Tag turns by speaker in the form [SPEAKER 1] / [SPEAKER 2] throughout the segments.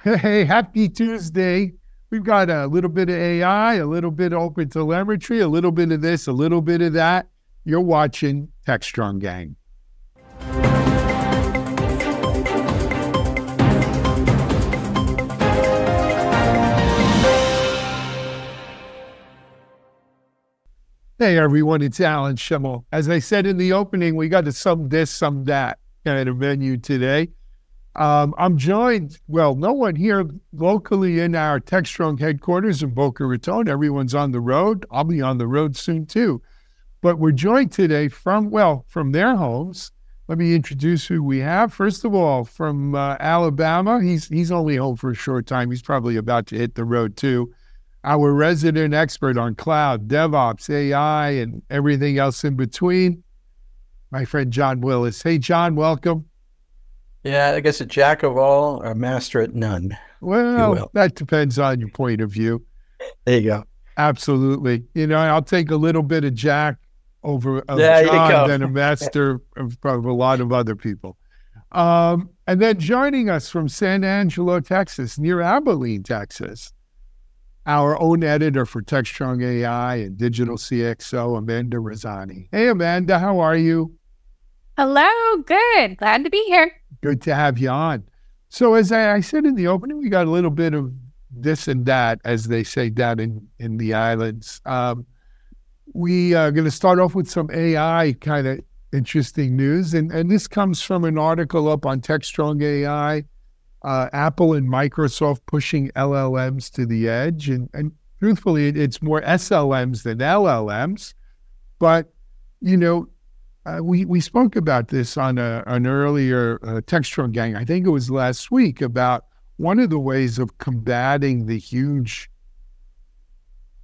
[SPEAKER 1] Hey, happy Tuesday. We've got a little bit of AI, a little bit of OpenTelemetry, a little bit of this, a little bit of that. You're watching Techstrong Gang. Hey, everyone, it's Alan Shimel. As I said in the opening, we got a some this, some that kind of menu today. I'm joined, well, no one here locally in our Techstrong headquarters in Boca Raton. Everyone's on the road. I'll be on the road soon too. But we're joined today from their homes. Let me introduce who we have. First of all, from Alabama. He's only home for a short time. He's probably about to hit the road too. Our resident expert on cloud, DevOps, AI, and everything else in between, my friend John Willis. Hey, John, welcome.
[SPEAKER 2] Yeah, I guess a jack of all, a master at none, if you
[SPEAKER 1] Well,
[SPEAKER 2] will.
[SPEAKER 1] that depends on your point of view.
[SPEAKER 2] There you go.
[SPEAKER 1] Absolutely. I'll take a little bit of Jack of
[SPEAKER 2] There you
[SPEAKER 1] John
[SPEAKER 2] go.
[SPEAKER 1] than a master of a lot of other people. And then joining us from San Angelo, Texas, near Abilene, Texas, our own editor for Techstrong AI and Digital CXO, Amanda Razani. Hey, Amanda, how are you?
[SPEAKER 3] Hello, good. Glad to be here.
[SPEAKER 1] Good to have you on. So as I said in the opening, we got a little bit of this and that, as they say down in the islands. We are going to start off with some AI kind of interesting news. And this comes from an article up on Techstrong AI, Apple and Microsoft pushing LLMs to the edge. And truthfully, it's more SLMs than LLMs. But, we spoke about this on an earlier Techstrong Gang, I think it was last week, about one of the ways of combating the huge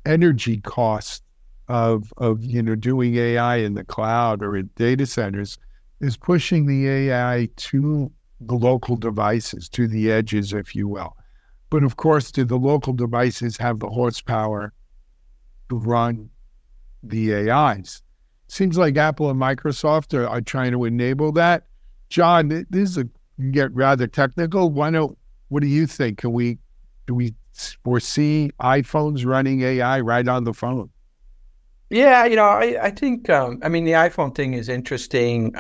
[SPEAKER 1] energy cost of doing AI in the cloud or in data centers is pushing the AI to the local devices, to the edges, if you will. But of course, do the local devices have the horsepower to run the AIs? Seems like Apple and Microsoft are trying to enable that. John, can get rather technical. What do you think? Do we foresee iPhones running AI right on the phone?
[SPEAKER 2] Yeah, I think, the iPhone thing is interesting,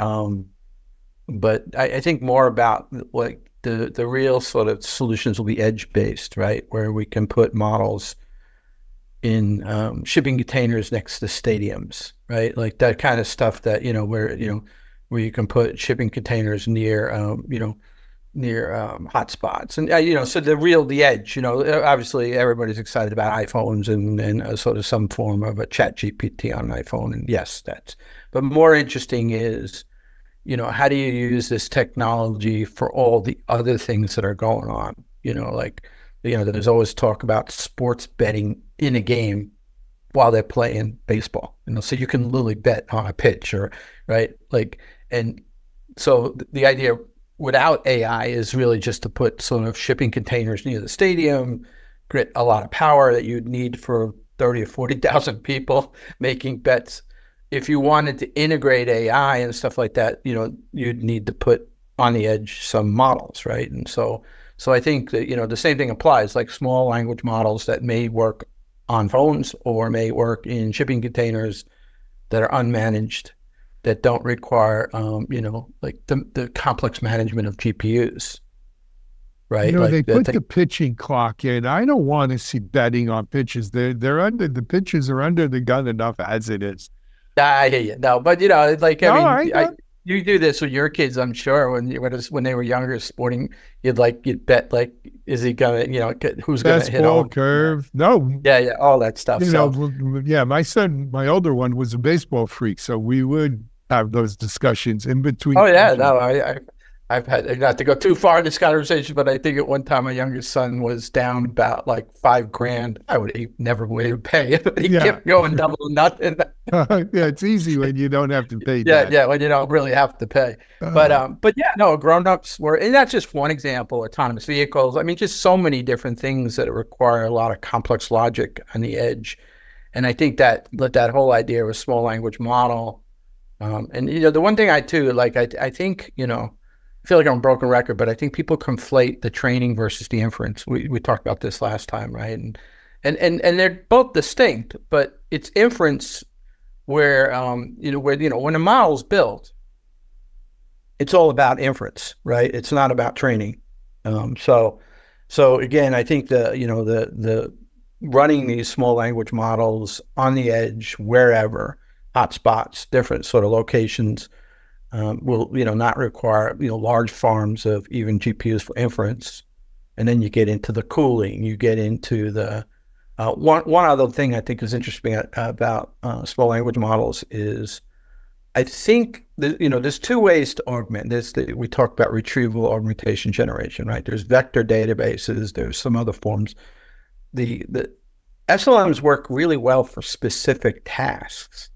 [SPEAKER 2] but I think more about like the real sort of solutions will be edge-based, right? Where we can put models in shipping containers next to stadiums, right? Like that kind of stuff that, where you can put shipping containers near hotspots. And, so the edge, obviously everybody's excited about iPhones and sort of some form of a chat GPT on an iPhone. And yes, but more interesting is, how do you use this technology for all the other things that are going on? There's always talk about sports betting in a game while they're playing baseball, so you can literally bet on a pitch right? And so the idea without AI is really just to put sort of shipping containers near the stadium, create a lot of power that you'd need for 30 or 40,000 people making bets. If you wanted to integrate AI and stuff like that, you'd need to put on the edge some models, right? And so I think that, the same thing applies, like small language models that may work on phones or may work in shipping containers that are unmanaged, that don't require, like the complex management of GPUs, right?
[SPEAKER 1] They put the pitching clock in. I don't want to see betting on pitches. The pitches are under the gun enough as it is.
[SPEAKER 2] I hear you. No, but
[SPEAKER 1] No,
[SPEAKER 2] you do this with your kids, I'm sure. When they were younger, sporting, you'd bet like, is he gonna, who's gonna hit
[SPEAKER 1] ball
[SPEAKER 2] home?
[SPEAKER 1] curve? No,
[SPEAKER 2] Yeah, all that stuff.
[SPEAKER 1] yeah. My older one was a baseball freak, so we would have those discussions in between.
[SPEAKER 2] Oh yeah, no, I've had, not to go too far in this conversation, but I think at one time my youngest son was down about like $5,000. He never would pay, but he kept going double nothing.
[SPEAKER 1] Yeah, it's easy when you don't have to pay.
[SPEAKER 2] Yeah, when you don't really have to pay. But yeah, no, grown-ups were, and that's just one example. Autonomous vehicles. I mean, just so many different things that require a lot of complex logic on the edge. And I think that whole idea of a small language model. And the one thing I think, feel like I'm a broken record, but I think people conflate the training versus the inference. We talked about this last time, right? And they're both distinct, but it's inference where when a model's built, it's all about inference, right? It's not about training. So again, I think the running these small language models on the edge, wherever, hotspots, different sort of locations, will not require large farms of even GPUs for inference. And then you get into the cooling, you get into the one other thing I think is interesting about small language models is I think there's two ways to augment this. We talked about retrieval augmentation generation, right? There's vector databases, there's some other forms. The SLMs work really well for specific tasks.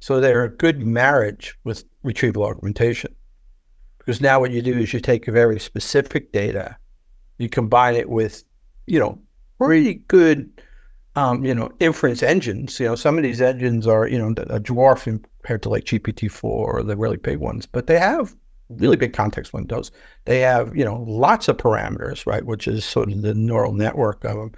[SPEAKER 2] So they're a good marriage with retrieval augmentation, because now what you do is you take a very specific data, you combine it with, pretty good, inference engines. Some of these engines are, a dwarf compared to like GPT-4 or the really big ones, but they have really big context windows. They have, lots of parameters, right? Which is sort of the neural network of them.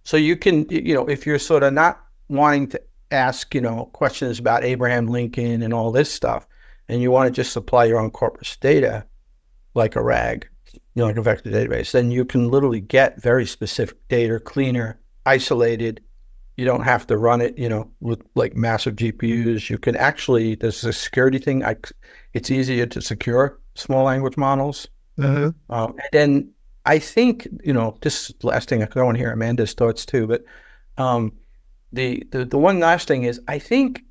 [SPEAKER 2] So you can, if you're sort of not wanting to ask, questions about Abraham Lincoln and all this stuff, and you want to just supply your own corpus data, like a RAG, like a vector database, then you can literally get very specific data, cleaner, isolated. You don't have to run it, with like massive GPUs. You can actually, there's a security thing. It's easier to secure small language models. And then I think, this is the last thing, I want to hear Amanda's thoughts too, but the one last thing is, I think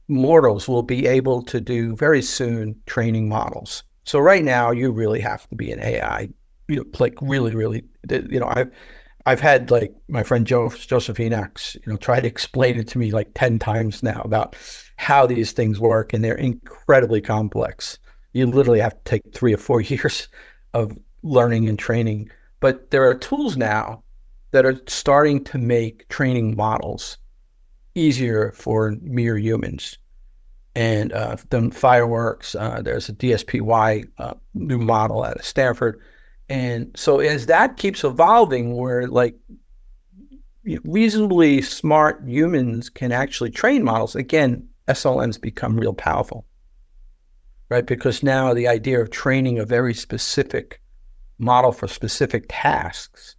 [SPEAKER 2] mortals will be able to do very soon training models. So right now, you really have to be an AI, like really, I've had like my friend Joseph Enox, try to explain it to me like 10 times now about how these things work, and they're incredibly complex. You literally have to take 3 or 4 years of learning and training. But there are tools now that are starting to make training models easier for mere humans. And done Fireworks, there's a DSPY new model out of Stanford. And so as that keeps evolving, where like reasonably smart humans can actually train models, again, SLMs become real powerful, right? Because now the idea of training a very specific model for specific tasks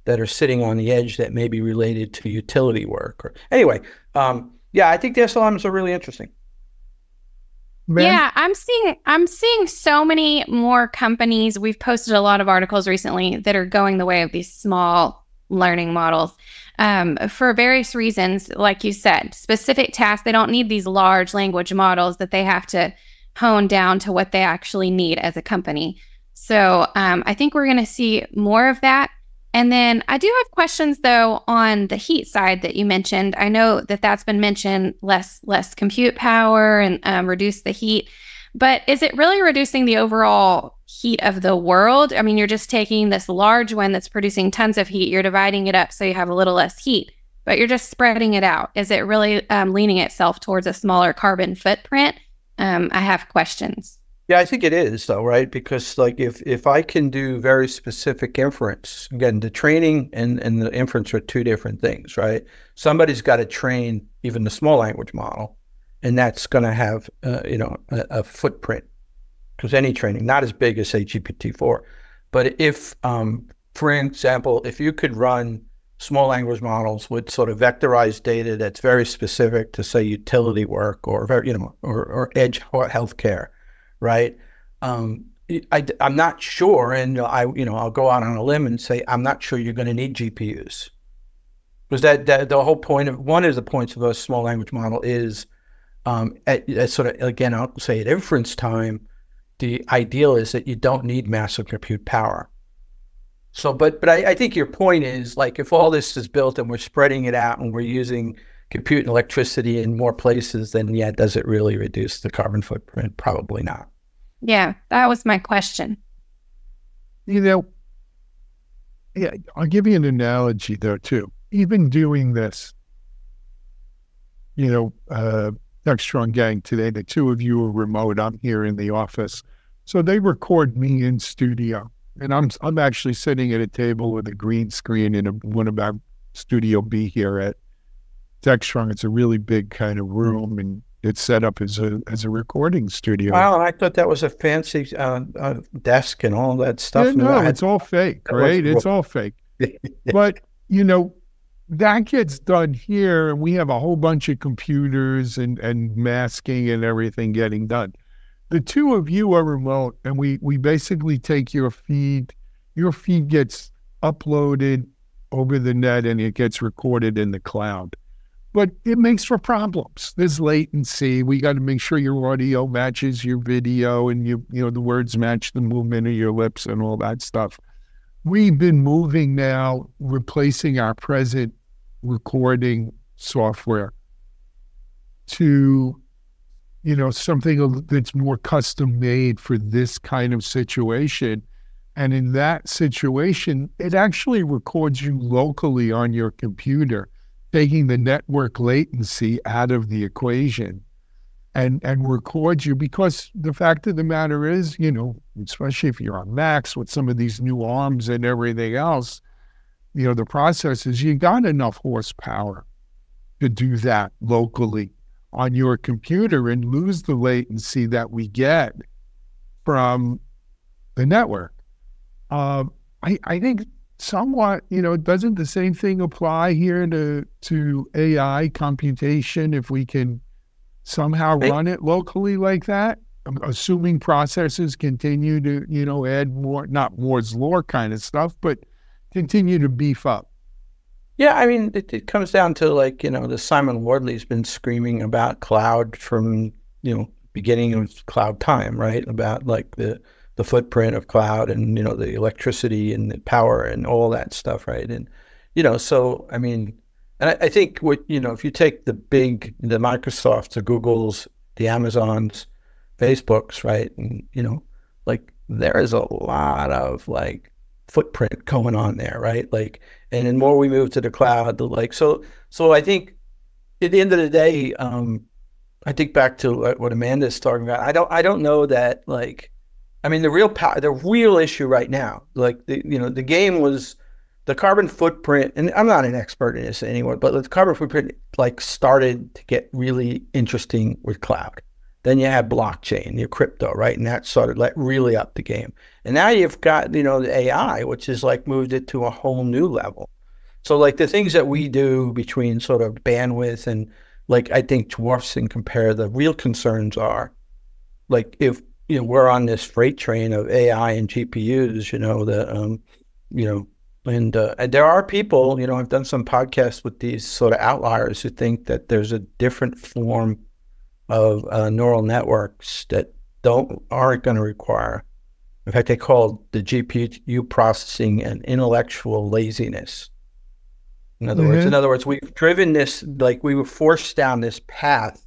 [SPEAKER 2] that are sitting on the edge that may be related to utility work. Anyway, I think the SLMs are really interesting.
[SPEAKER 3] Yeah, I'm seeing so many more companies. We've posted a lot of articles recently that are going the way of these small learning models for various reasons. Like you said, specific tasks. They don't need these large language models that they have to hone down to what they actually need as a company. So I think we're going to see more of that. And then I do have questions, though, on the heat side that you mentioned. I know that that's been mentioned, less compute power and reduce the heat. But is it really reducing the overall heat of the world? I mean, you're just taking this large one that's producing tons of heat. You're dividing it up so you have a little less heat, but you're just spreading it out. Is it really leaning itself towards a smaller carbon footprint? I have questions.
[SPEAKER 2] Yeah, I think it is, though, right? Because like if I can do very specific inference, again, the training and the inference are two different things, right? Somebody's got to train even the small language model, and that's going to have a footprint, because any training, not as big as say GPT-4, but if, for example, if you could run small language models with sort of vectorized data that's very specific to say utility work or or edge healthcare. Right. I'm not sure. And I'll go out on a limb and say, I'm not sure you're going to need GPUs, because that the whole point of one of the points of a small language model is at sort of, again, I'll say at inference time, the ideal is that you don't need massive compute power. So, but I think your point is, like, if all this is built and we're spreading it out and we're using compute and electricity in more places, then yeah, does it really reduce the carbon footprint? Probably not.
[SPEAKER 3] Yeah, that was my question.
[SPEAKER 1] Yeah, I'll give you an analogy though too. Even doing this, Techstrong Gang today, the two of you are remote. I'm here in the office. So they record me in studio, and I'm actually sitting at a table with a green screen in one of our Studio B here at Techstrong. It's a really big kind of room, and it's set up as a recording studio.
[SPEAKER 2] Wow, I thought that was a fancy desk and all that stuff.
[SPEAKER 1] Yeah, no, it's all fake, right? It's all fake. But, that gets done here, and we have a whole bunch of computers and masking and everything getting done. The two of you are remote, and we basically take your feed. Your feed gets uploaded over the net, and it gets recorded in the cloud. But it makes for problems. There's latency. We got to make sure your audio matches your video, and the words match the movement of your lips and all that stuff. We've been moving now, replacing our present recording software to something that's more custom made for this kind of situation. And in that situation, it actually records you locally on your computer, taking the network latency out of the equation and records you, because the fact of the matter is, especially if you're on Macs with some of these new ARMs and everything else, the processors, you got enough horsepower to do that locally on your computer and lose the latency that we get from the network. I think somewhat, doesn't the same thing apply here to AI computation if we can somehow run it locally like that, assuming processors continue to, add more, not Moore's Law kind of stuff, but continue to beef up?
[SPEAKER 2] Yeah, I mean, it comes down to the Simon Wardley's been screaming about cloud from, beginning of cloud time, right? About the footprint of cloud and, the electricity and the power and all that stuff, right? And, so, I mean, and I think if you take the Microsofts, the Googles, the Amazons, Facebooks, right? And, there is a lot of footprint going on there, right? And the more we move to the cloud, so I think at the end of the day, I think back to what Amanda's talking about. I don't know that I mean, the real issue right now, the game was the carbon footprint, and I'm not an expert in this anymore, but the carbon footprint started to get really interesting with cloud. Then you had blockchain, your crypto, right? And that started really up the game. And now you've got, the AI, which is moved it to a whole new level. So the things that we do between sort of bandwidth and I think dwarfs and compare, the real concerns are if, we're on this freight train of AI and GPUs, and there are people, I've done some podcasts with these sort of outliers who think that there's a different form of neural networks that aren't going to require. In fact, they call the GPU processing an intellectual laziness. In other words, we've driven this, we were forced down this path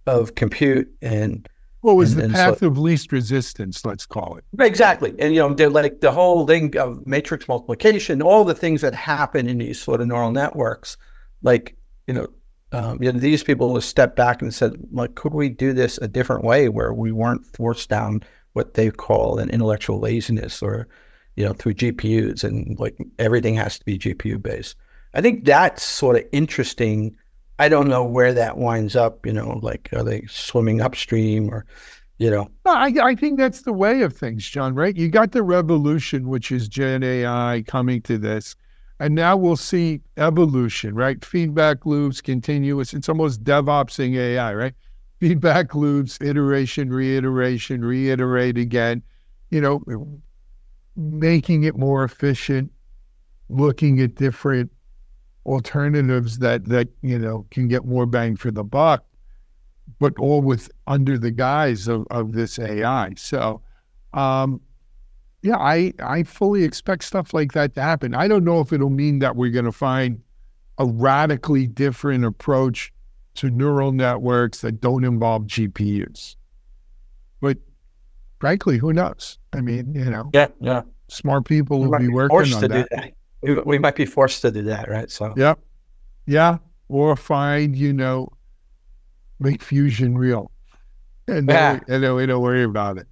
[SPEAKER 2] of compute and
[SPEAKER 1] what was the path of least resistance, let's call it.
[SPEAKER 2] Exactly. And, the whole thing of matrix multiplication, all the things that happen in these sort of neural networks, these people will step back and said, could we do this a different way where we weren't forced down what they call an intellectual laziness or, through GPUs and everything has to be GPU based. I think that's sort of interesting. I don't know where that winds up, are they swimming upstream or, No,
[SPEAKER 1] I think that's the way of things, John, right? You got the revolution, which is Gen AI coming to this. And now we'll see evolution, right? Feedback loops, continuous. It's almost DevOpsing AI, right? Feedback loops, iteration, reiterate again, making it more efficient, looking at different alternatives that can get more bang for the buck, but all under the guise of this AI. So, I fully expect stuff like that to happen. I don't know if it'll mean that we're going to find a radically different approach to neural networks that don't involve GPUs. But frankly, who knows? I mean,
[SPEAKER 2] Yeah.
[SPEAKER 1] Smart people will be working on that.
[SPEAKER 2] We might be forced to do that, right? So.
[SPEAKER 1] Yep. Yeah. Or find, make fusion real. And then we don't worry about it.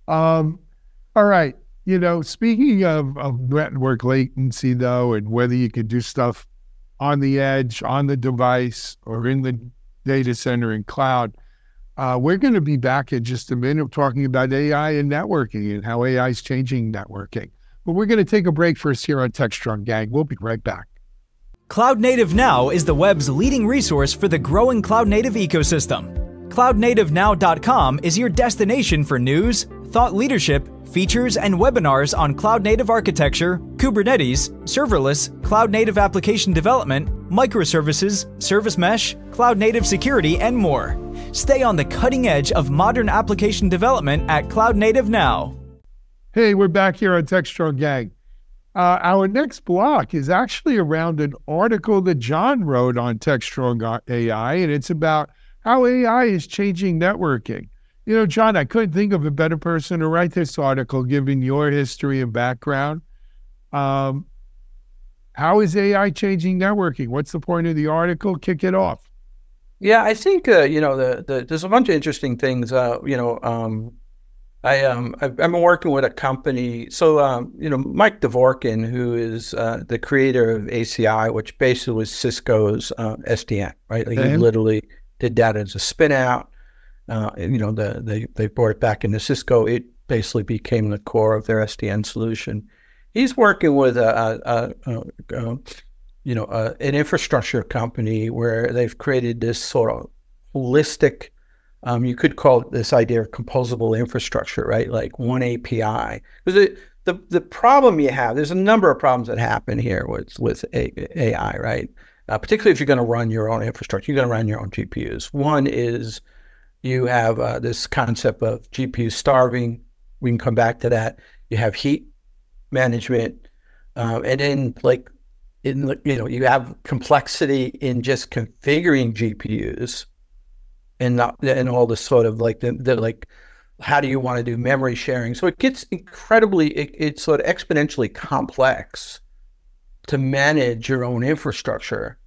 [SPEAKER 1] All right. Speaking of network latency, though, and whether you can do stuff on the edge, on the device, or in the data center and cloud, we're going to be back in just a minute talking about AI and networking and how AI is changing networking. But we're going to take a break first here on Techstrong Gang. We'll be right back.
[SPEAKER 4] Cloud Native Now is the web's leading resource for the growing cloud native ecosystem. CloudNativeNow.com is your destination for news, thought leadership, features, and webinars on cloud-native architecture, Kubernetes, serverless, cloud-native application development, microservices, service mesh, cloud-native security, and more. Stay on the cutting edge of modern application development at Cloud Native Now.
[SPEAKER 1] Hey, we're back here on Techstrong Gang. Our next block is actually around an article that John wrote on Techstrong AI, and it's about how AI is changing networking. John, I couldn't think of a better person to write this article, given your history and background. How is AI changing networking? What's the point of the article? Kick it off.
[SPEAKER 2] Yeah, I think there's a bunch of interesting things. I've been working with a company. So Mike Dvorkin, who is the creator of ACI, which basically was Cisco's SDN, right? Like he literally did that as a spin out. They brought it back into Cisco. It basically became the core of their SDN solution. He's working with an infrastructure company where they've created this sort of holistic, you could call it this idea of composable infrastructure, right? Like one API. Because the problem you have, there's a number of problems that happen here with AI, right? Particularly if you're going to run your own infrastructure, you're going to run your own GPUs. One is you have this concept of GPU starving. We can come back to that. You have heat management, and then you have complexity in just configuring GPUs, and all the sort of how do you want to do memory sharing? So it gets it's sort of exponentially complex to manage your own infrastructure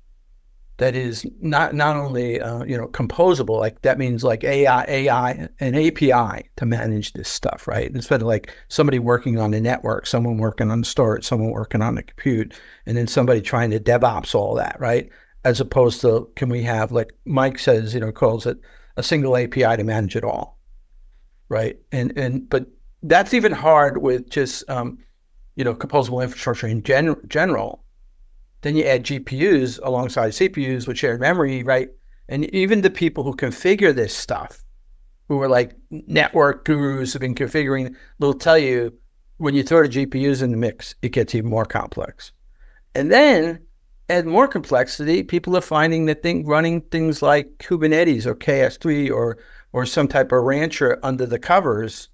[SPEAKER 2] that is not only composable, like that means like AI and API to manage this stuff, right? Instead of like somebody working on the network, someone working on the storage, someone working on the compute, and then somebody trying to DevOps all that, right? As opposed to, can we have, like Mike says, calls it a single API to manage it all, right? But that's even hard with just composable infrastructure in general. Then you add GPUs alongside CPUs with shared memory, right? And even the people who configure this stuff, who are like network gurus who've been configuring, they'll tell you when you throw the GPUs in the mix, it gets even more complex. And then add more complexity, people are finding that running things like Kubernetes or KS3 or some type of rancher under the covers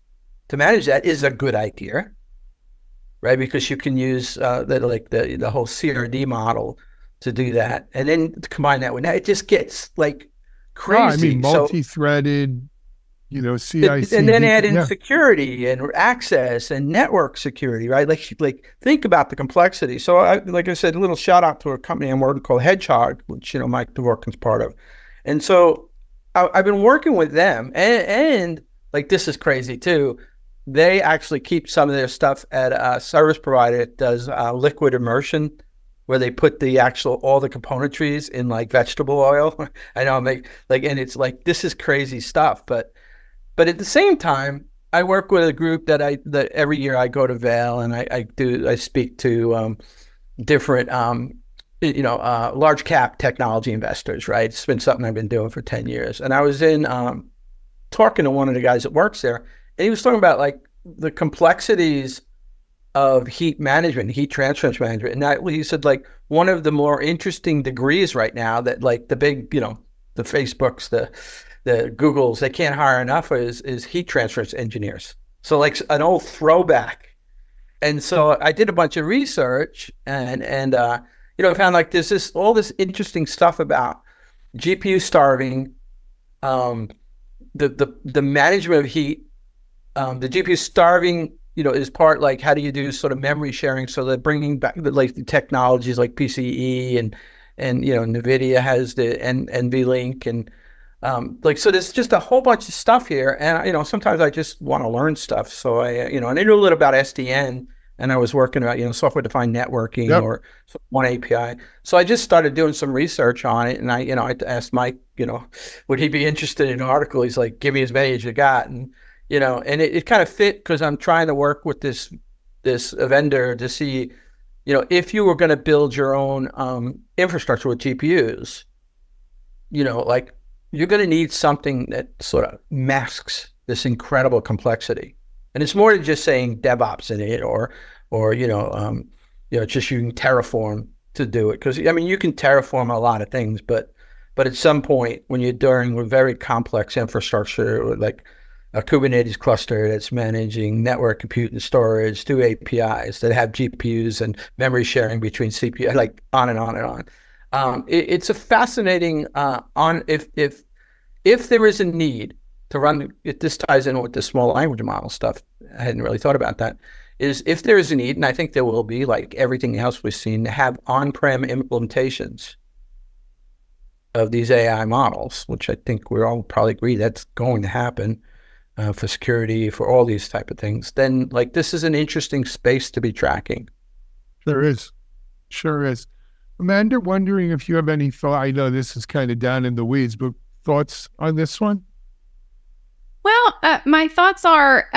[SPEAKER 2] to manage that is a good idea, right? Because you can use the whole CRD model to do that, and then to combine that with that, it just gets like crazy.
[SPEAKER 1] Multi-threaded, CI/CD,
[SPEAKER 2] and then add in security and access and network security, right? Like think about the complexity. So, like I said, a little shout out to a company I'm working called Hedgehog, which Mike Dvorkin's part of, and so I've been working with them, and like this is crazy too. They actually keep some of their stuff at a service provider that does liquid immersion, where they put all the componentries in like vegetable oil. I know, and it's like, this is crazy stuff. But at the same time, I work with a group that every year I go to Vail and I speak to different large cap technology investors. Right, it's been something I've been doing for 10 years. And I was talking to one of the guys that works there. And he was talking about like the complexities of heat management, heat transfer management. And he said like one of the more interesting degrees right now that like the big, the Facebooks, the Googles, they can't hire enough is heat transfer engineers. So like an old throwback. And so I did a bunch of research and I found like there's all this interesting stuff about GPU starving, the management of heat. The GPU starving, is part like how do you do sort of memory sharing? So they're bringing back the technologies like PCE and NVIDIA has the NVLink and So there's just a whole bunch of stuff here. And, sometimes I just want to learn stuff. So and I knew a little about SDN, and I was working about, software-defined networking or one API. So I just started doing some research on it. And I asked Mike, would he be interested in an article? He's like, give me as many as you got. And, and it kind of fit because I'm trying to work with this vendor to see, if you were going to build your own infrastructure with GPUs, you're going to need something that sort of masks this incredible complexity. And it's more than just saying DevOps in it or just using Terraform to do it. Because, you can Terraform a lot of things, but at some point when you're doing a very complex infrastructure, like a Kubernetes cluster that's managing network compute and storage, 2 APIs that have GPUs and memory sharing between CPU, like on and on and on. It's a fascinating if there is a need to run it. This ties in with the small language model stuff. I hadn't really thought about that. Is if there is a need, and I think there will be, like everything else we've seen, to have on-prem implementations of these AI models, which I think we all probably agree that's going to happen for security, for all these type of things. Then, this is an interesting space to be tracking.
[SPEAKER 1] Sure is. Amanda, wondering if you have any thought. I know this is kind of down in the weeds, but thoughts on this one?
[SPEAKER 3] Well, my thoughts are,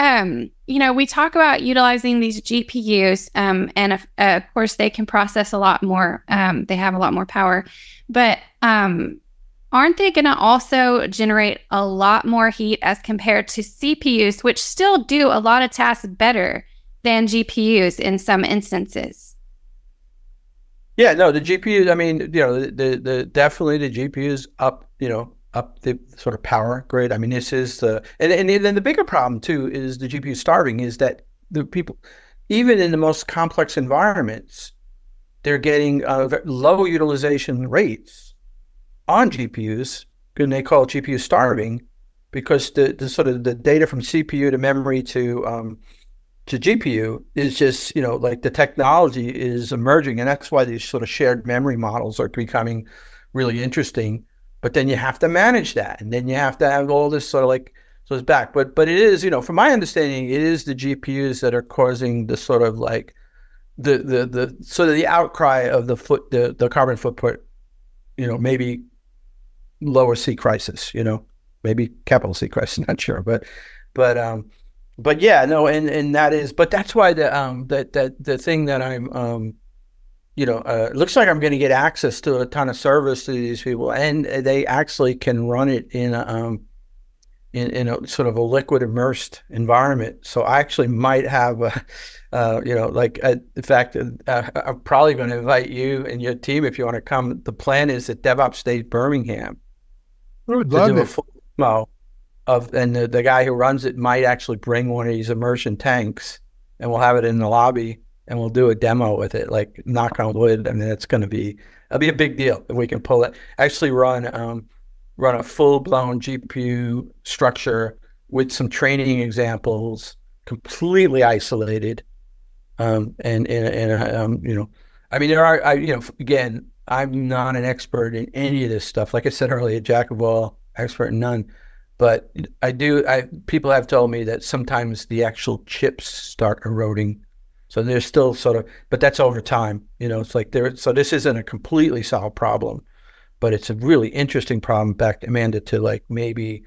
[SPEAKER 3] we talk about utilizing these GPUs, and of course they can process a lot more. They have a lot more power, but aren't they going to also generate a lot more heat as compared to CPUs, which still do a lot of tasks better than GPUs in some instances?
[SPEAKER 2] Yeah, no, the GPUs, the definitely the GPUs up the sort of power grid. This is and then the bigger problem too is the GPU starving, is that the people, even in the most complex environments, they're getting low utilization rates on GPUs, and they call it GPU starving, because the sort of the data from CPU to memory to GPU is just, the technology is emerging, and that's why these sort of shared memory models are becoming really interesting. But then you have to manage that, and then you have to have all this sort of so it's back. But it is, from my understanding, it is the GPUs that are causing the sort of the sort of the outcry of the carbon footprint, maybe lower C crisis, maybe capital C crisis, not sure, but yeah, no, and that is, but that's why the thing that I'm it looks like I'm going to get access to a ton of service to these people, and they actually can run it in a sort of a liquid immersed environment. So I actually might have in fact, I'm probably going to invite you and your team if you want to come. The plan is that DevOps Days Birmingham
[SPEAKER 1] I would love
[SPEAKER 2] to do
[SPEAKER 1] it.
[SPEAKER 2] a full demo and the guy who runs it might actually bring one of these immersion tanks, and we'll have it in the lobby, and we'll do a demo with it, knock on wood. It'll be a big deal if we can pull it. Actually run a full-blown GPU structure with some training examples, completely isolated. There are, again, I'm not an expert in any of this stuff. Like I said earlier, jack of all, expert in none. But people have told me that sometimes the actual chips start eroding. So there's still sort of, but that's over time. So this isn't a completely solved problem, but it's a really interesting problem. Back, Amanda, to maybe,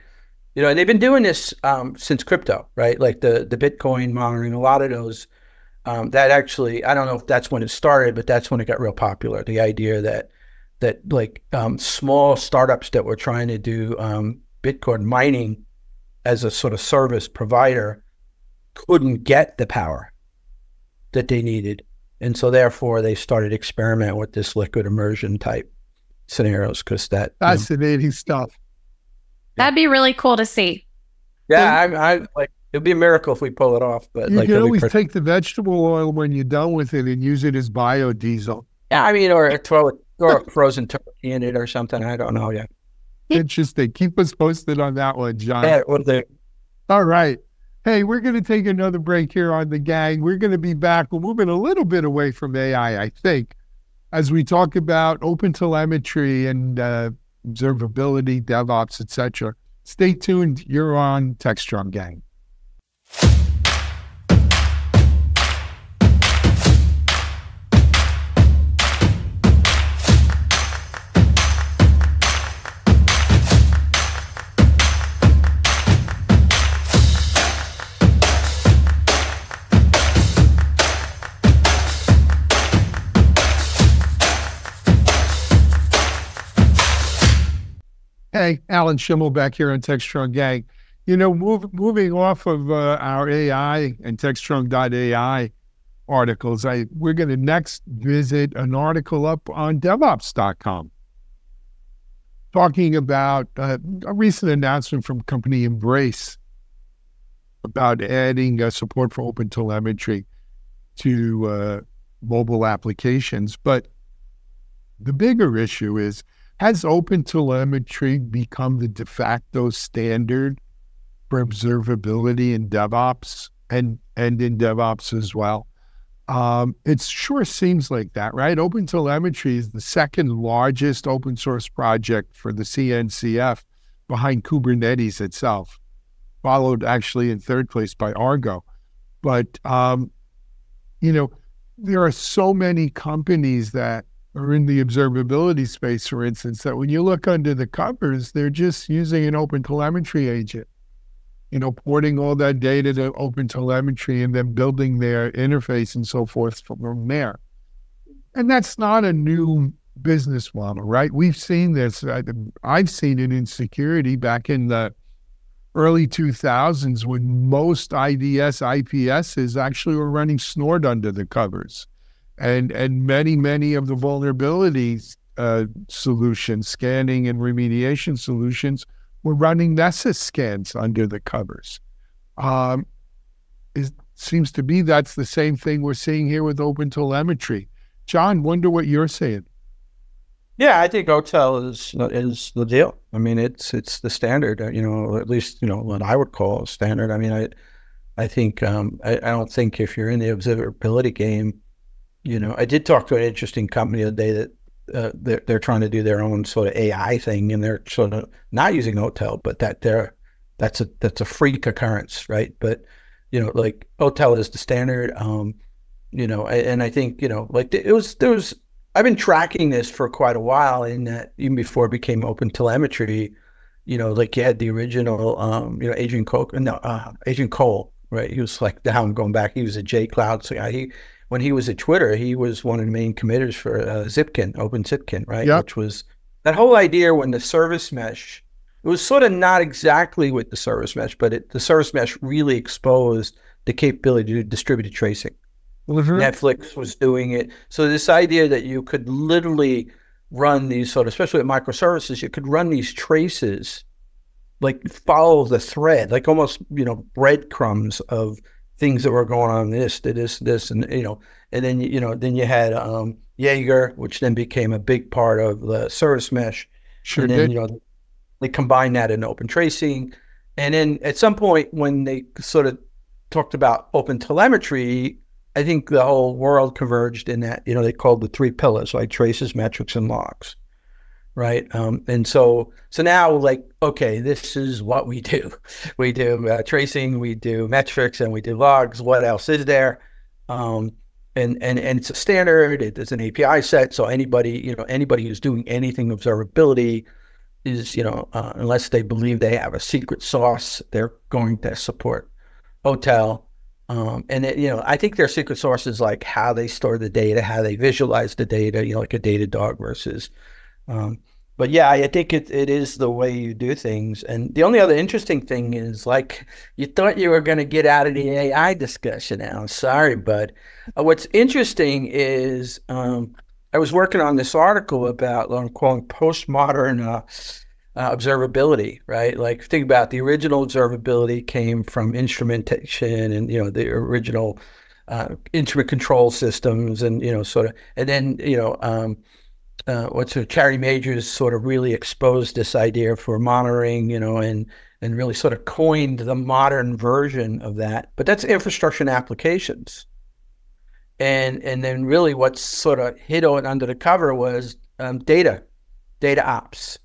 [SPEAKER 2] and they've been doing this since crypto, right? The Bitcoin monitoring, a lot of those, that actually, I don't know if that's when it started, but that's when it got real popular. The idea that small startups that were trying to do Bitcoin mining as a sort of service provider couldn't get the power that they needed. And so therefore they started experimenting with this liquid immersion type scenarios, because that
[SPEAKER 1] fascinating stuff.
[SPEAKER 3] That'd be really cool to see.
[SPEAKER 2] Yeah, it'd be a miracle if we pull it off. But
[SPEAKER 1] you can always take the vegetable oil when you're done with it and use it as biodiesel.
[SPEAKER 2] Yeah, or throw a frozen turkey in it or something. I don't know yet.
[SPEAKER 1] Interesting. Keep us posted on that one, John.
[SPEAKER 2] Yeah, we'll do.
[SPEAKER 1] All right. Hey, we're going to take another break here on the gang. We're going to be back. We're moving a little bit away from AI, I think, as we talk about OpenTelemetry and observability, DevOps, etc. Stay tuned. You're on Techstrong Gang. Hey, Alan Shimel back here on Techstrong Gang. Moving off of our AI and Techstrong.ai articles, we're going to next visit an article up on DevOps.com talking about a recent announcement from company Embrace about adding support for OpenTelemetry to mobile applications. But the bigger issue is, has OpenTelemetry become the de facto standard for observability in DevOps and in DevOps as well? It sure seems like that, right? OpenTelemetry is the second largest open source project for the CNCF behind Kubernetes itself, followed actually in third place by Argo. But, there are so many companies that are in the observability space, for instance, that when you look under the covers, they're just using an OpenTelemetry agent, porting all that data to OpenTelemetry and then building their interface and so forth from there. And that's not a new business model, right? We've seen this. I've seen it in security back in the early 2000s when most IDS, IPSs actually were running Snort under the covers. And many of the vulnerabilities solutions, scanning and remediation solutions, were running Nessus scans under the covers. It seems to be that's the same thing we're seeing here with OpenTelemetry. John, wonder what you're saying.
[SPEAKER 2] Yeah, I think OTel is the deal. I mean, it's the standard. At least what I would call a standard. I mean, I think I don't think if you're in the observability game. I did talk to an interesting company the day that they're trying to do their own sort of AI thing, and they're sort of not using OTel, but that's a freak occurrence, right? But like OTel is the standard, and I think like there was I've been tracking this for quite a while, in that even before it became OpenTelemetry, like you had the original Agent Cole, right? He was like going back. He was a JCloud, so when he was at Twitter, he was one of the main committers for Zipkin, OpenZipkin, right?
[SPEAKER 1] Yep.
[SPEAKER 2] Which was that whole idea when the service mesh, it was sort of not exactly with the service mesh, but the service mesh really exposed the capability to do distributed tracing. Mm-hmm. Netflix was doing it. So this idea that you could literally run these especially with microservices, you could run these traces, like follow the thread, like almost, breadcrumbs of things that were going on, this, and and then you had Jaeger, which then became a big part of the service mesh.
[SPEAKER 1] Sure
[SPEAKER 2] and then,
[SPEAKER 1] did.
[SPEAKER 2] They combined that in open tracing, and then at some point when they sort of talked about OpenTelemetry, I think the whole world converged in that they called the three pillars, like traces, metrics, and logs. Right. And so now, like, okay, this is what we do. We do tracing, we do metrics, and we do logs. What else is there? And it's a standard. It's an API set. So anybody who's doing anything observability is, unless they believe they have a secret sauce, they're going to support OTel. I think their secret sauce is like how they store the data, how they visualize the data, like a Datadog versus. But yeah, I think it is the way you do things. And the only other interesting thing is, like, you thought you were going to get out of the AI discussion now. Sorry, bud. What's interesting is I was working on this article about what I'm calling postmodern observability, right? Like, think about the original observability came from instrumentation and, the original instrument control systems and, and then, Charlie Majors sort of really exposed this idea for monitoring, and really sort of coined the modern version of that. But that's infrastructure and applications. And then really what sort of hid on under the cover was data ops.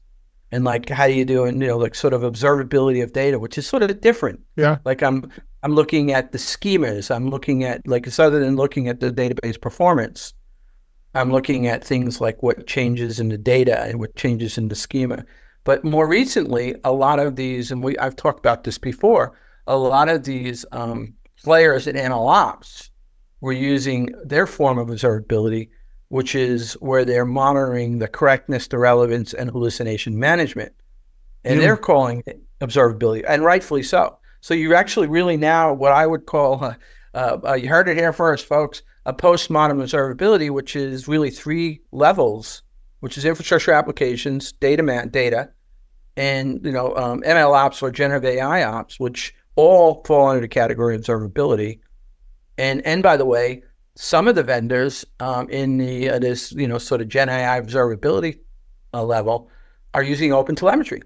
[SPEAKER 2] and like how do you do, and like sort of observability of data, which is sort of different.
[SPEAKER 1] Yeah.
[SPEAKER 2] Like I'm looking at the schemas. I'm looking at, like, it's other than looking at the database performance, I'm looking at things like what changes in the data and what changes in the schema. But more recently, a lot of these, and I've talked about this before, a lot of these players in MLOps were using their form of observability, which is where they're monitoring the correctness, the relevance, and hallucination management. And they're calling it observability, and rightfully so. So you're actually really now what I would call, you heard it here first, folks, a postmodern observability, which is really 3 levels, which is infrastructure applications, data, and ML ops or generative AI ops, which all fall under the category of observability. And by the way, some of the vendors in the this sort of Gen AI observability level are using OpenTelemetry,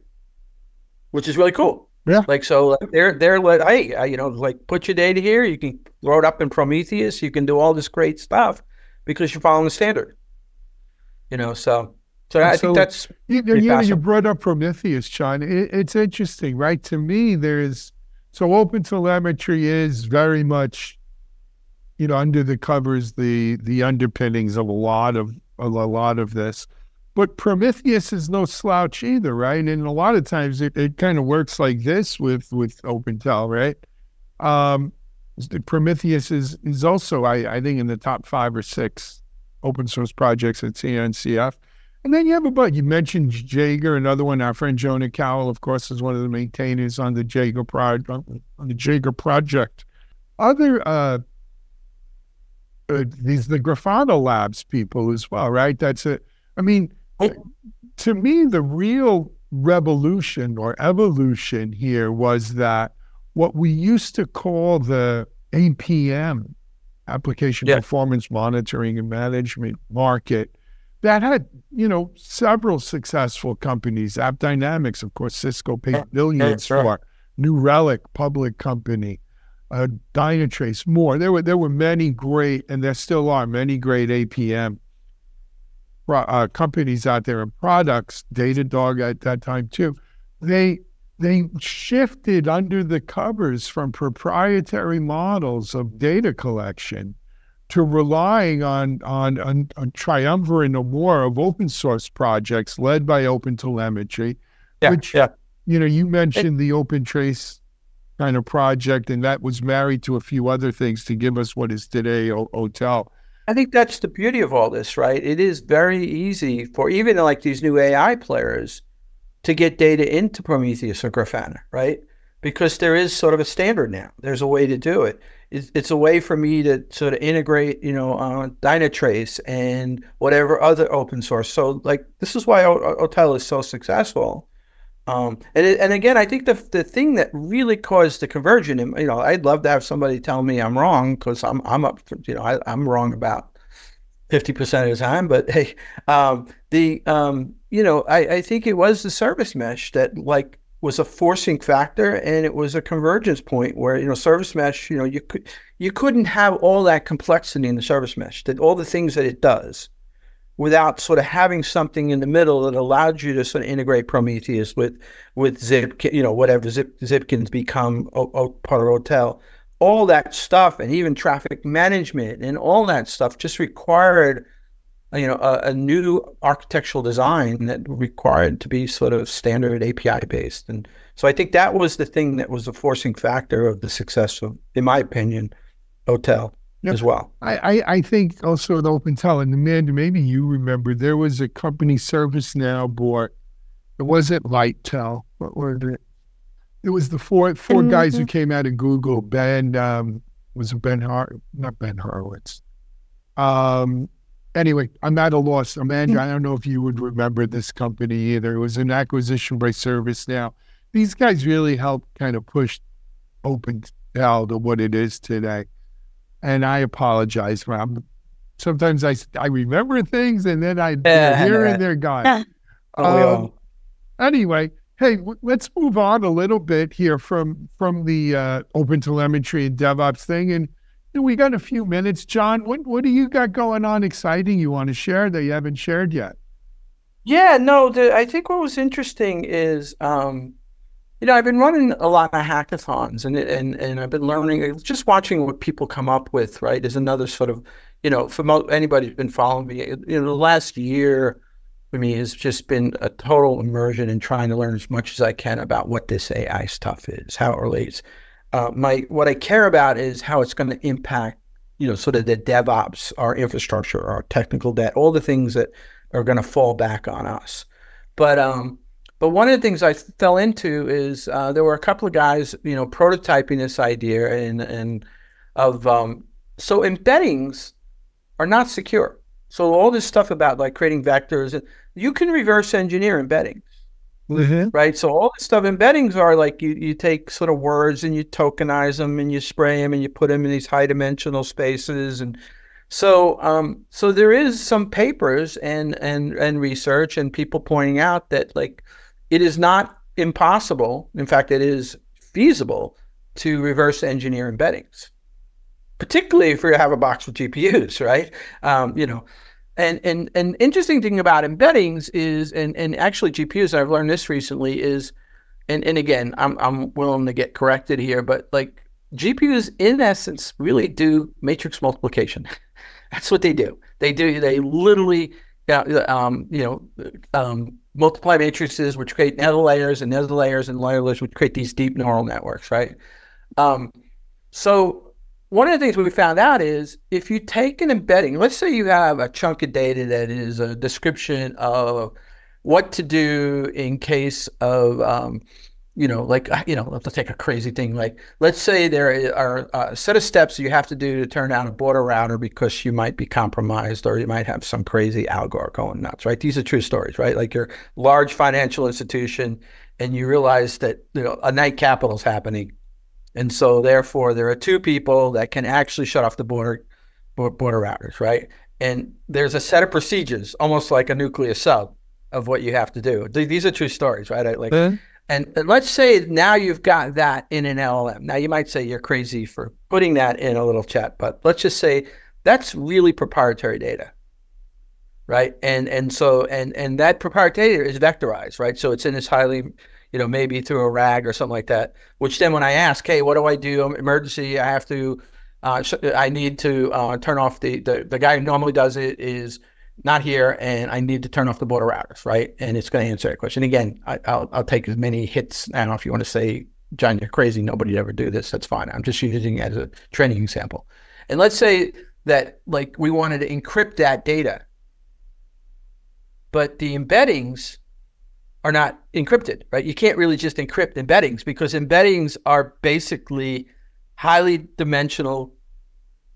[SPEAKER 2] which is really cool.
[SPEAKER 1] Yeah.
[SPEAKER 2] Like, so they're like, hey, like, put your data here. You can throw it up in Prometheus. You can do all this great stuff because you're following the standard. So I think that's
[SPEAKER 1] you brought up Prometheus, John. It's interesting, right? To me, OpenTelemetry is very much, under the covers, the underpinnings of a lot of this. But Prometheus is no slouch either, right? And a lot of times it kind of works like this with OpenTel, right? Prometheus is also, I think, in the top 5 or 6 open source projects at CNCF. And then you have you mentioned Jaeger, another one. Our friend Jonah Cowell, of course, is one of the maintainers on the Jaeger project. Other the Grafana Labs people as well, right? To me, the real revolution or evolution here was that what we used to call the APM, application performance monitoring and management market, that had, several successful companies. AppDynamics, of course, Cisco paid billions for. New Relic, public company, Dynatrace, more. There were many great, and there still are many great APM companies out there and products. Datadog at that time too. They shifted under the covers from proprietary models of data collection to relying on triumvirate or more of open source projects led by OpenTelemetry, which you mentioned the OpenTrace kind of project, and that was married to a few other things to give us what is today OTel.
[SPEAKER 2] I think that's the beauty of all this, right? It is very easy for even like these new AI players to get data into Prometheus or Grafana, right? Because there is sort of a standard now. There's a way to do it. It's a way for me to sort of integrate, Dynatrace and whatever other open source. So like, this is why OTel is so successful. And again, I think the thing that really caused the conversion, and I'd love to have somebody tell me I'm wrong, because I'm up for, I'm wrong about 50% of the time. But hey, I think it was the service mesh that like was a forcing factor, and it was a convergence point where service mesh, you couldn't have all that complexity in the service mesh, that all the things that it does, without sort of having something in the middle that allowed you to sort of integrate Prometheus with Zip, whatever Zipkin's become part of OTel. All that stuff, and even traffic management and all that stuff, just required, a new architectural design that required to be sort of standard API based. And so I think that was the thing that was the forcing factor of the success of, in my opinion, OTel. As well.
[SPEAKER 1] I think also the OpenTel, and Amanda, maybe you remember, there was a company ServiceNow bought, it wasn't Lightel, what were it? It was the four guys who came out of Google. Not Ben Horowitz. Anyway, I'm at a loss. Amanda, I don't know if you would remember this company either. It was an acquisition by ServiceNow. These guys really helped kind of push OpenTel to what it is today. And I apologize. Sometimes I remember things, and then here and they're gone. Anyway, hey, let's move on a little bit here from the OpenTelemetry and DevOps thing. And we got a few minutes. John, what do you got going on exciting you want to share that you haven't shared yet?
[SPEAKER 2] Yeah, no, I think what was interesting is, I've been running a lot of hackathons and I've been learning, just watching what people come up with, right, is another sort of, for anybody who's been following me, the last year for me has just been a total immersion in trying to learn as much as I can about what this AI stuff is, how it relates. What I care about is how it's going to impact, sort of the DevOps, our infrastructure, our technical debt, all the things that are going to fall back on us. But one of the things I fell into is there were a couple of guys, prototyping this idea so embeddings are not secure. So all this stuff about like creating vectors, you can reverse engineer embeddings, right? So all this stuff, embeddings are like you take sort of words and you tokenize them and you spray them and you put them in these high dimensional spaces. And so there is some papers and research and people pointing out that like it is not impossible. In fact, it is feasible to reverse engineer embeddings, particularly if you have a box with GPUs, right? And interesting thing about embeddings is, and actually GPUs, I've learned this recently is, and again, I'm willing to get corrected here, but like GPUs in essence really do matrix multiplication. That's what they do. They literally, multiply matrices, which create nether layers and nether layers and layers, which create these deep neural networks, right? So one of the things we found out is if you take an embedding, let's say you have a chunk of data that is a description of what to do in case of, let's take a crazy thing. Like, let's say there are a set of steps you have to do to turn down a border router because you might be compromised or you might have some crazy algo going nuts, right? These are true stories, right? Like you're a large financial institution and you realize that, a night capital is happening. And so therefore there are two people that can actually shut off the border routers, right? And there's a set of procedures, almost like a nuclear sub of what you have to do. These are true stories, right? And let's say now you've got that in an LLM. Now you might say you're crazy for putting that in a little chat, but let's just say that's really proprietary data, right? And so that proprietary data is vectorized, right? So it's in this highly, maybe through a RAG or something like that, which then when I ask, hey, what do I do? Emergency, I need to turn off the guy who normally does it is not here, and I need to turn off the border routers, right? And it's going to answer that question. Again, I'll take as many hits. I don't know if you want to say, John, you're crazy. Nobody would ever do this. That's fine. I'm just using it as a training example. And let's say that like we wanted to encrypt that data, but the embeddings are not encrypted, right? You can't really just encrypt embeddings because embeddings are basically highly dimensional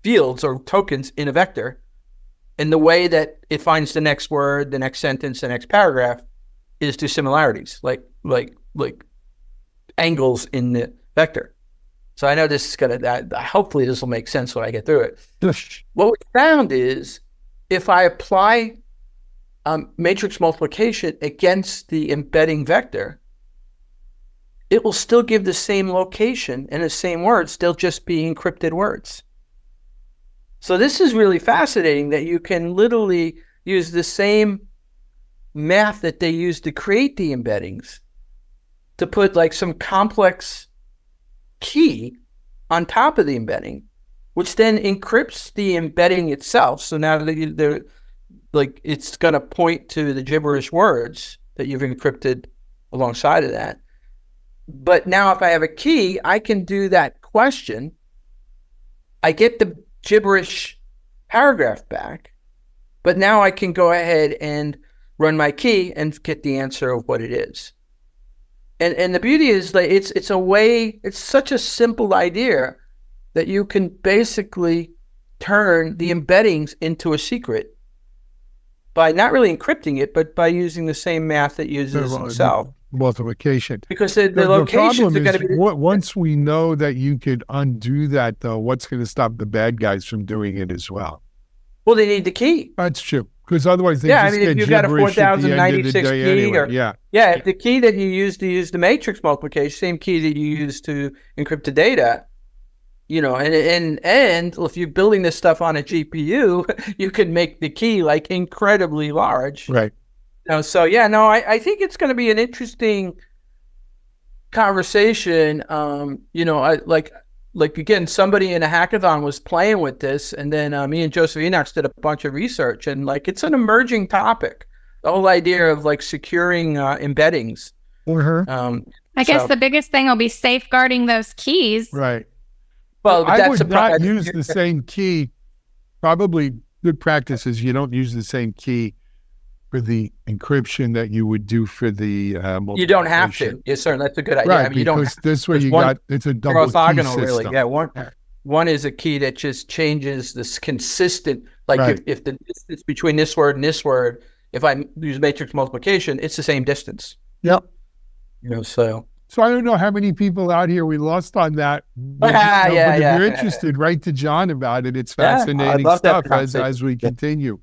[SPEAKER 2] fields or tokens in a vector. And the way that it finds the next word, the next sentence, the next paragraph is through similarities, like angles in the vector. So I know this is hopefully this will make sense when I get through it. What we found is if I apply matrix multiplication against the embedding vector, it will still give the same location and the same words, they'll just be encrypted words. So this is really fascinating that you can literally use the same math that they use to create the embeddings to put like some complex key on top of the embedding, which then encrypts the embedding itself. So now they're like it's going to point to the gibberish words that you've encrypted alongside of that. But now if I have a key, I can do that question. I get the gibberish paragraph back, but now I can go ahead and run my key and get the answer of what it is. And the beauty is that it's such a simple idea that you can basically turn the embeddings into a secret by not really encrypting it, but by using the same math that uses itself.
[SPEAKER 1] Multiplication.
[SPEAKER 2] Because the locations are going to be...
[SPEAKER 1] Once we know that you could undo that, though, what's going to stop the bad guys from doing it as well?
[SPEAKER 2] Well, they need the key.
[SPEAKER 1] That's true. Because otherwise they
[SPEAKER 2] if you've got a 4096 key,
[SPEAKER 1] anyway.
[SPEAKER 2] If the key that you use to use the matrix multiplication, same key that you use to encrypt the data, and if you're building this stuff on a GPU, you can make the key like incredibly large.
[SPEAKER 1] Right.
[SPEAKER 2] So yeah, no, I think it's going to be an interesting conversation. I like again, somebody in a hackathon was playing with this, and then me and Joseph Enox did a bunch of research, and like it's an emerging topic. The whole idea of like securing embeddings.
[SPEAKER 3] I guess the biggest thing will be safeguarding those keys.
[SPEAKER 1] Right.
[SPEAKER 2] Well,
[SPEAKER 1] I would not use the same key. Probably good practice is you don't use the same key for the encryption that you would do for the
[SPEAKER 2] you don't have to. Yes, sir. That's a good idea.
[SPEAKER 1] Right,
[SPEAKER 2] I mean, you don't.
[SPEAKER 1] This way it's a double
[SPEAKER 2] orthogonal,
[SPEAKER 1] key
[SPEAKER 2] really.
[SPEAKER 1] system.
[SPEAKER 2] Yeah, one is a key that just changes this consistent. Like if the distance between this word and this word, if I use matrix multiplication, it's the same distance.
[SPEAKER 1] Yep.
[SPEAKER 2] So
[SPEAKER 1] I don't know how many people out here we lost on that. But if you're interested, write to John about it. It's fascinating stuff as we continue.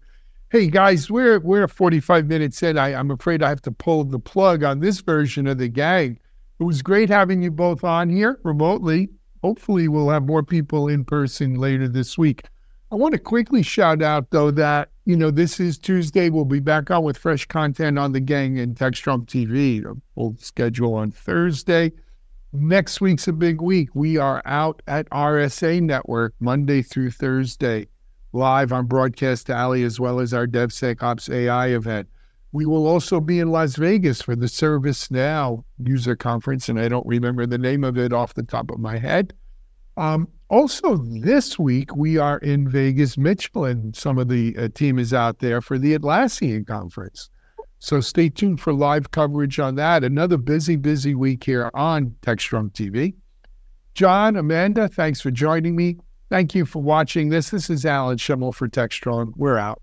[SPEAKER 1] Hey guys, we're 45 minutes in. I'm afraid I have to pull the plug on this version of the gang. It was great having you both on here remotely. Hopefully we'll have more people in person later this week. I want to quickly shout out though that, this is Tuesday. We'll be back on with fresh content on the gang and Techstrong TV. Full schedule on Thursday. Next week's a big week. We are out at RSA Network Monday through Thursday, live on Broadcast Alley, as well as our DevSecOps AI event. We will also be in Las Vegas for the ServiceNow user conference, and I don't remember the name of it off the top of my head. Also this week, we are in Vegas, Mitchell, and some of the team is out there for the Atlassian conference. So stay tuned for live coverage on that. Another busy week here on Techstrong TV. John, Amanda, thanks for joining me. Thank you for watching this. This is Alan Shimel for Techstrong. We're out.